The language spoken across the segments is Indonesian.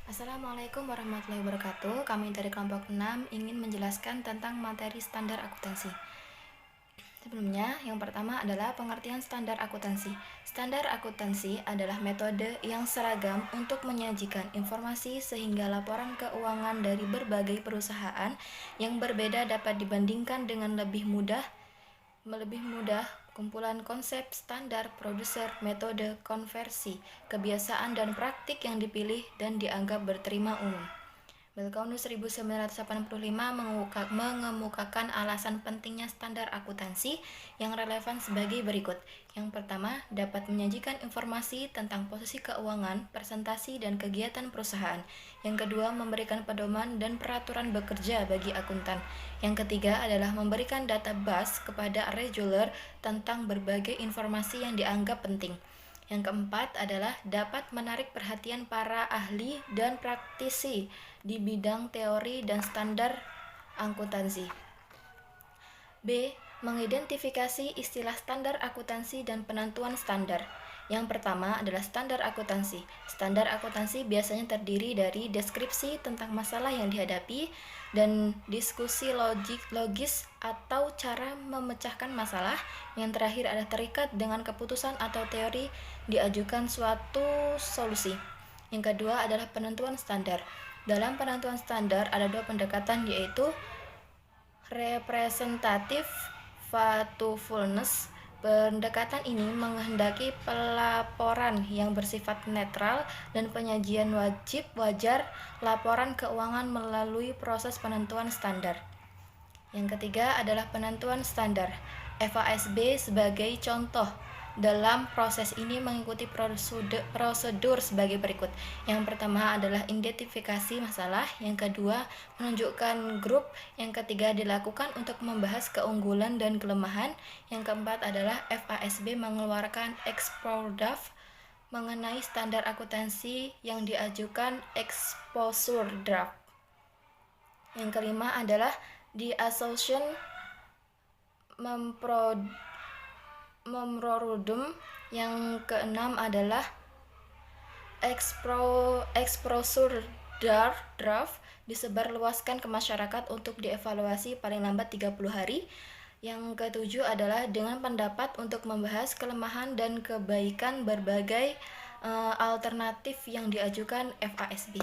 Assalamualaikum warahmatullahi wabarakatuh. Kami dari kelompok 6 ingin menjelaskan tentang materi standar akuntansi. Sebelumnya, yang pertama adalah pengertian standar akuntansi. Standar akuntansi adalah metode yang seragam untuk menyajikan informasi sehingga laporan keuangan dari berbagai perusahaan yang berbeda dapat dibandingkan dengan lebih mudah. Kumpulan konsep, standar, produser, metode, konversi, kebiasaan dan praktik yang dipilih dan dianggap berterima umum. Belkaunus 1985 mengemukakan alasan pentingnya standar akuntansi yang relevan sebagai berikut. Yang pertama, dapat menyajikan informasi tentang posisi keuangan, presentasi, dan kegiatan perusahaan. Yang kedua, memberikan pedoman dan peraturan bekerja bagi akuntan. Yang ketiga adalah memberikan data base kepada reviewers tentang berbagai informasi yang dianggap penting. Yang keempat adalah dapat menarik perhatian para ahli dan praktisi di bidang teori dan standar akuntansi. B. Mengidentifikasi istilah standar akuntansi dan penentuan standar. Yang pertama adalah standar akuntansi. Standar akuntansi biasanya terdiri dari deskripsi tentang masalah yang dihadapi dan diskusi logis atau cara memecahkan masalah. Yang terakhir adalah terikat dengan keputusan atau teori diajukan suatu solusi. Yang kedua adalah penentuan standar. Dalam penentuan standar ada dua pendekatan, yaitu representatif faithfulness. Pendekatan ini menghendaki pelaporan yang bersifat netral dan penyajian wajar laporan keuangan melalui proses penentuan standar. Yang ketiga adalah penentuan standar. FASB sebagai contoh dalam proses ini mengikuti prosedur sebagai berikut. Yang pertama adalah identifikasi masalah, yang kedua menunjukkan grup, yang ketiga dilakukan untuk membahas keunggulan dan kelemahan, yang keempat adalah FASB mengeluarkan exposure mengenai standar akuntansi yang diajukan exposure draft. Yang kelima adalah the association memorandum. Yang keenam adalah exposure draft disebarluaskan ke masyarakat untuk dievaluasi paling lambat 30 hari. Yang ketujuh adalah dengan pendapat untuk membahas kelemahan dan kebaikan berbagai alternatif yang diajukan FASB.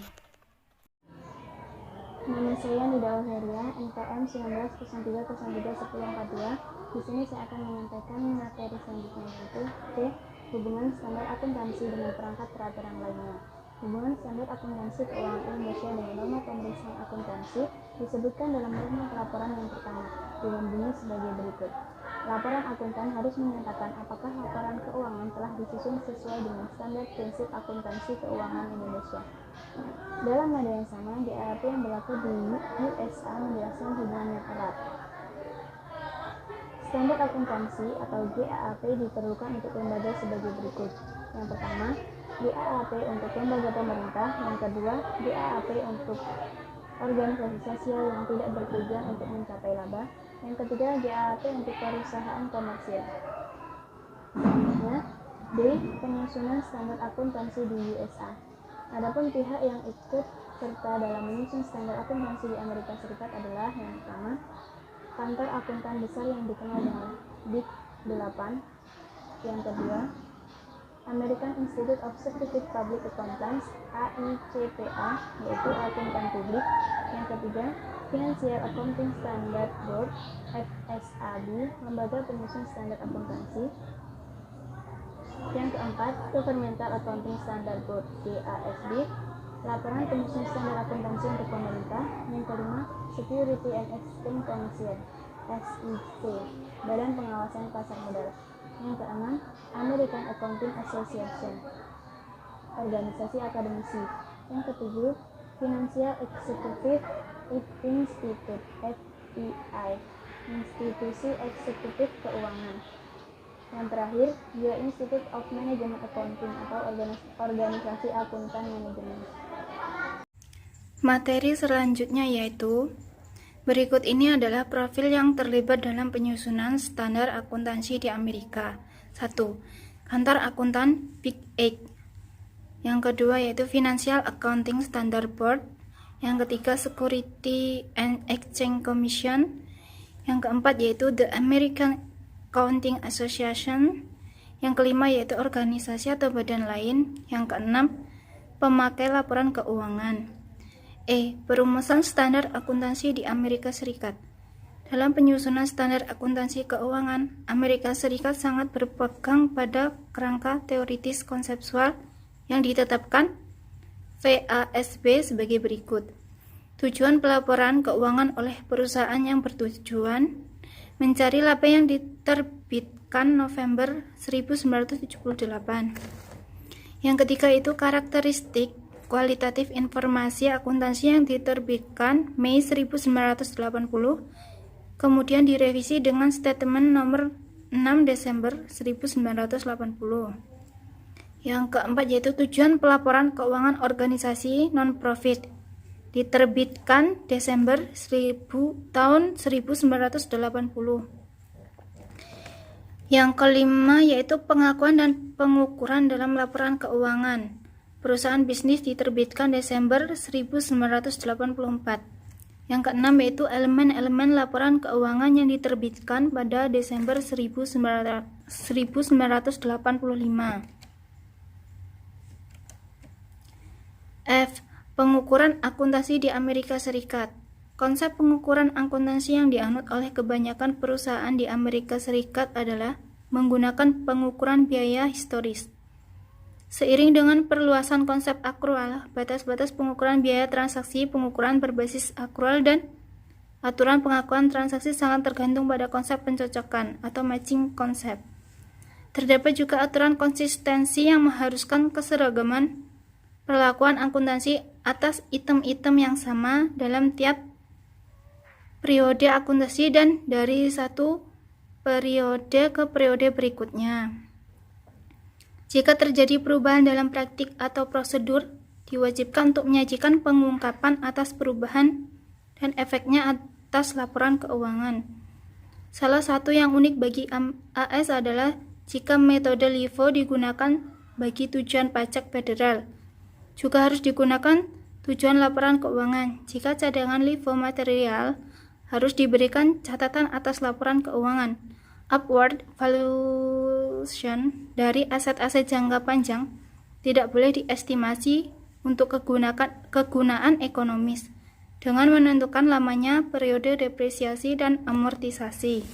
Nama saya Nida Auheria, NPM 1903031042. Di sini saya akan menyampaikan materi selanjutnya, yaitu C. Hubungan standar akuntansi dengan perangkat peraturan lainnya. Hubungan standar akuntansi keuangan Indonesia dengan norma pemeriksaan akuntansi disebutkan dalam norma pelaporan yang pertama, dengan bunyi sebagai berikut. Laporan akuntan harus menyatakan apakah laporan keuangan telah disusun sesuai dengan standar prinsip akuntansi keuangan Indonesia. Dalam nada yang sama, GAAP yang berlaku di USA menjelaskan hubungan yang erat. Standar akuntansi atau GAAP diperlukan untuk lembaga sebagai berikut. Yang pertama, GAAP untuk lembaga pemerintah. Yang kedua, GAAP untuk organisasi sosial yang tidak bertujuan untuk mencapai laba. Yang ketiga, GAAP untuk perusahaan komersial. Selanjutnya, D. Penyusunan standar akuntansi di USA. Adapun pihak yang ikut serta dalam menyusun standar akuntansi di Amerika Serikat adalah yang pertama, kantor akuntan besar yang dikenal dengan Big 8. Yang kedua, American Institute of Certified Public Accountants (AICPA), yaitu akuntan publik. Yang ketiga, Financial Accounting Standard Board (FSAB), lembaga penyusun standar akuntansi. Yang keempat, Governmental Accounting Standard Board (GASB), laporan penyusun standar akuntansi untuk pemerintah. Yang kelima, Security and Exchange Commission (SEC), badan pengawasan pasar modal. Yang keenam, American Accounting Association, organisasi akademisi. Yang ketujuh, Financial Executive Institute (FEI), institusi eksekutif keuangan. Yang terakhir, The Institute of Management Accounting atau organisasi akuntan manajemen. Materi selanjutnya yaitu berikut ini adalah profil yang terlibat dalam penyusunan standar akuntansi di Amerika. 1. Kantor akuntan Big 8. Yang kedua yaitu Financial Accounting Standard Board. Yang ketiga Security and Exchange Commission. Yang keempat yaitu The American Accounting Association. Yang kelima yaitu organisasi atau badan lain. Yang keenam pemakai laporan keuangan. Perumusan standar akuntansi di Amerika Serikat. Dalam penyusunan standar akuntansi keuangan, Amerika Serikat sangat berpegang pada kerangka teoritis konseptual yang ditetapkan FASB sebagai berikut. Tujuan pelaporan keuangan oleh perusahaan yang bertujuan mencari laba yang diterbitkan November 1978. Yang ketiga itu karakteristik kualitatif informasi akuntansi yang diterbitkan Mei 1980, kemudian direvisi dengan statement nomor 6 Desember 1980. Yang keempat yaitu tujuan pelaporan keuangan organisasi non-profit diterbitkan Desember tahun 1980. Yang kelima yaitu pengakuan dan pengukuran dalam laporan keuangan perusahaan bisnis diterbitkan Desember 1984. Yang keenam yaitu elemen-elemen laporan keuangan yang diterbitkan pada Desember 1985. Pengukuran akuntansi di Amerika Serikat. Konsep pengukuran akuntansi yang dianut oleh kebanyakan perusahaan di Amerika Serikat adalah menggunakan pengukuran biaya historis. Seiring dengan perluasan konsep akrual, batas-batas pengukuran biaya transaksi, pengukuran berbasis akrual, dan aturan pengakuan transaksi sangat tergantung pada konsep pencocokan atau matching konsep. Terdapat juga aturan konsistensi yang mengharuskan keseragaman perlakuan akuntansi atas item-item yang sama dalam tiap periode akuntansi dan dari satu periode ke periode berikutnya. Jika terjadi perubahan dalam praktik atau prosedur, diwajibkan untuk menyajikan pengungkapan atas perubahan dan efeknya atas laporan keuangan. Salah satu yang unik bagi AS adalah jika metode LIFO digunakan bagi tujuan pajak federal, juga harus digunakan tujuan laporan keuangan. Jika cadangan LIFO material, harus diberikan catatan atas laporan keuangan. Upward valuation dari aset-aset jangka panjang tidak boleh diestimasi untuk kegunaan ekonomis dengan menentukan lamanya periode depresiasi dan amortisasi.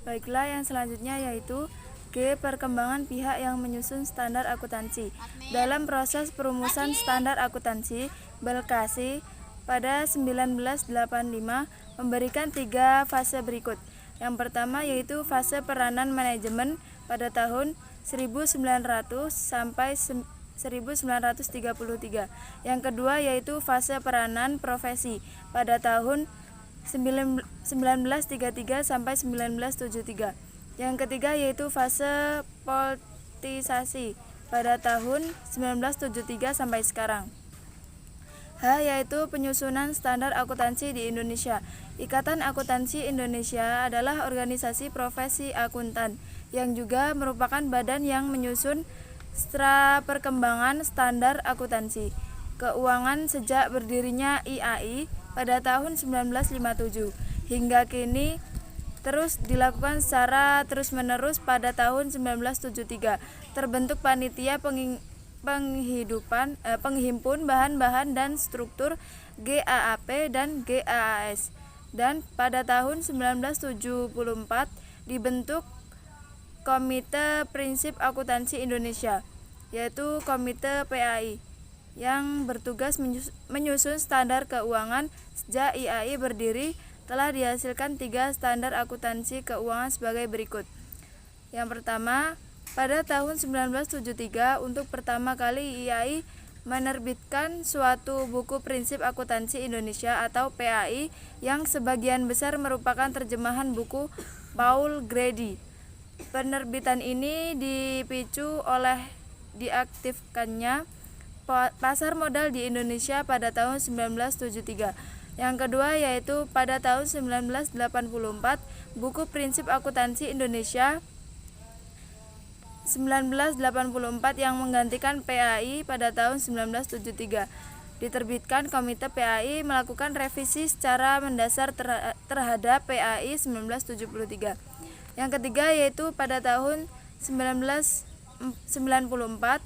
Baiklah, yang selanjutnya yaitu G. Perkembangan pihak yang menyusun standar akuntansi. Dalam proses perumusan standar akuntansi, Belkasi pada 1985 memberikan 3 fase berikut. Yang pertama yaitu fase peranan manajemen pada tahun 1900 sampai 1933. Yang kedua yaitu fase peranan profesi pada tahun 1933 sampai 1973. Yang ketiga yaitu fase politisasi pada tahun 1973 sampai sekarang. H yaitu penyusunan standar akuntansi di Indonesia. Ikatan Akuntansi Indonesia adalah organisasi profesi akuntan yang juga merupakan badan yang menyusun perkembangan standar akuntansi keuangan sejak berdirinya IAI pada tahun 1957 hingga kini terus dilakukan secara terus-menerus. Pada tahun 1973 terbentuk panitia penghimpun bahan-bahan dan struktur GAAP dan GAAS, dan pada tahun 1974 dibentuk Komite Prinsip Akuntansi Indonesia, yaitu Komite PAI, yang bertugas menyusun standar keuangan. Sejak IAI berdiri telah dihasilkan 3 standar akuntansi keuangan sebagai berikut. Yang pertama, pada tahun 1973 untuk pertama kali IAI menerbitkan suatu buku prinsip akuntansi Indonesia atau PAI yang sebagian besar merupakan terjemahan buku Paul Grady. Penerbitan ini dipicu oleh diaktifkannya pasar modal di Indonesia pada tahun 1973. Yang kedua yaitu pada tahun 1984 buku prinsip akuntansi Indonesia 1984 yang menggantikan PAI pada tahun 1973. Diterbitkan Komite PAI melakukan revisi secara mendasar terhadap PAI 1973. Yang ketiga yaitu pada tahun 1994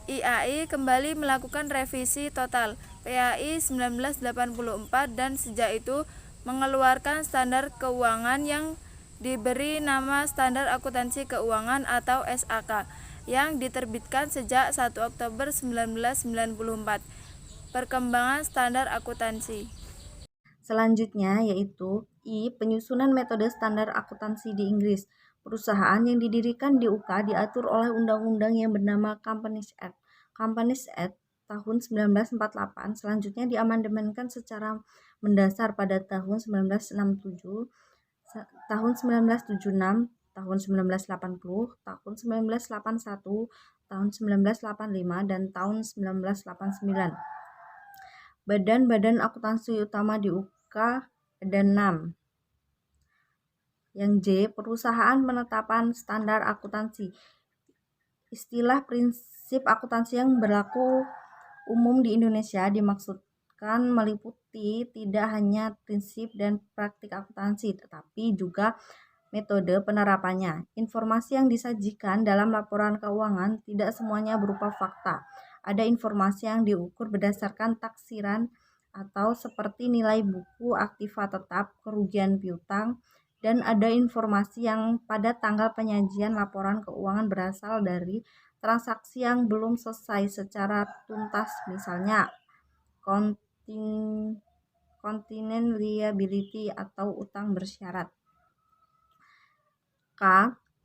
IAI kembali melakukan revisi total PAI 1984 dan sejak itu mengeluarkan standar keuangan yang diberi nama Standar Akuntansi Keuangan atau SAK yang diterbitkan sejak 1 Oktober 1994. Perkembangan standar akuntansi. Selanjutnya yaitu I. Penyusunan metode standar akuntansi di Inggris. Perusahaan yang didirikan di UK diatur oleh undang-undang yang bernama Companies Act. Companies Act tahun 1948 selanjutnya diamandemenkan secara mendasar pada tahun 1967, tahun 1976, tahun 1980, tahun 1981, tahun 1985, dan tahun 1989. Badan-badan akuntansi utama di UK ada 6. Yang J. Perusahaan penetapan standar akuntansi. Istilah prinsip akuntansi yang berlaku umum di Indonesia dimaksudkan meliputi tidak hanya prinsip dan praktik akuntansi, tetapi juga metode penerapannya. Informasi yang disajikan dalam laporan keuangan tidak semuanya berupa fakta. Ada informasi yang diukur berdasarkan taksiran atau seperti nilai buku aktiva tetap, kerugian piutang, dan ada informasi yang pada tanggal penyajian laporan keuangan berasal dari transaksi yang belum selesai secara tuntas, misalnya contingent liability atau utang bersyarat. K.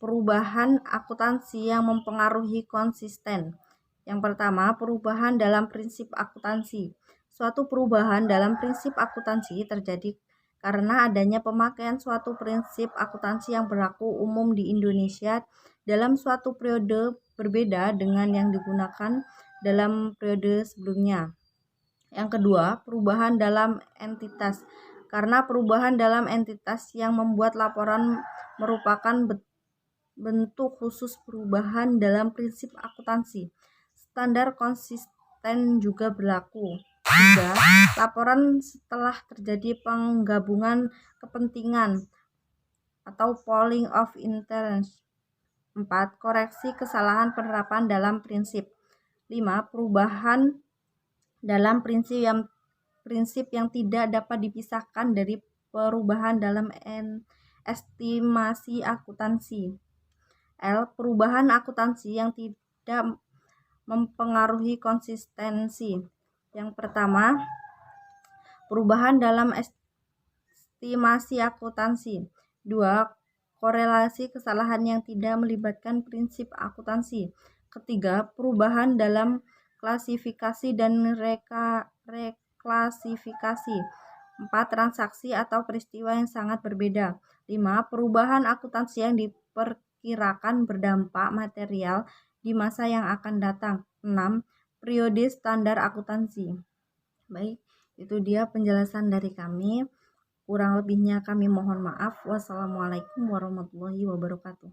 Perubahan akuntansi yang mempengaruhi konsisten. Yang pertama, perubahan dalam prinsip akuntansi. Suatu perubahan dalam prinsip akuntansi terjadi karena adanya pemakaian suatu prinsip akuntansi yang berlaku umum di Indonesia dalam suatu periode berbeda dengan yang digunakan dalam periode sebelumnya. Yang kedua, perubahan dalam entitas. Karena perubahan dalam entitas yang membuat laporan merupakan bentuk khusus perubahan dalam prinsip akuntansi. Standar konsisten juga berlaku. 3. Laporan setelah terjadi penggabungan kepentingan atau pooling of interest. 4. Koreksi kesalahan penerapan dalam prinsip. 5. Perubahan dalam prinsip yang tidak dapat dipisahkan dari perubahan dalam estimasi akuntansi. L. Perubahan akuntansi yang tidak mempengaruhi konsistensi. Yang pertama, perubahan dalam estimasi akuntansi. 2. Korelasi kesalahan yang tidak melibatkan prinsip akuntansi. Ketiga, perubahan dalam klasifikasi dan reklasifikasi. 4. Transaksi atau peristiwa yang sangat berbeda. 5. Perubahan akuntansi yang diperkirakan berdampak material di masa yang akan datang. 6. Periode standar akuntansi. Baik, itu dia penjelasan dari kami. Kurang lebihnya kami mohon maaf. Wassalamualaikum warahmatullahi wabarakatuh.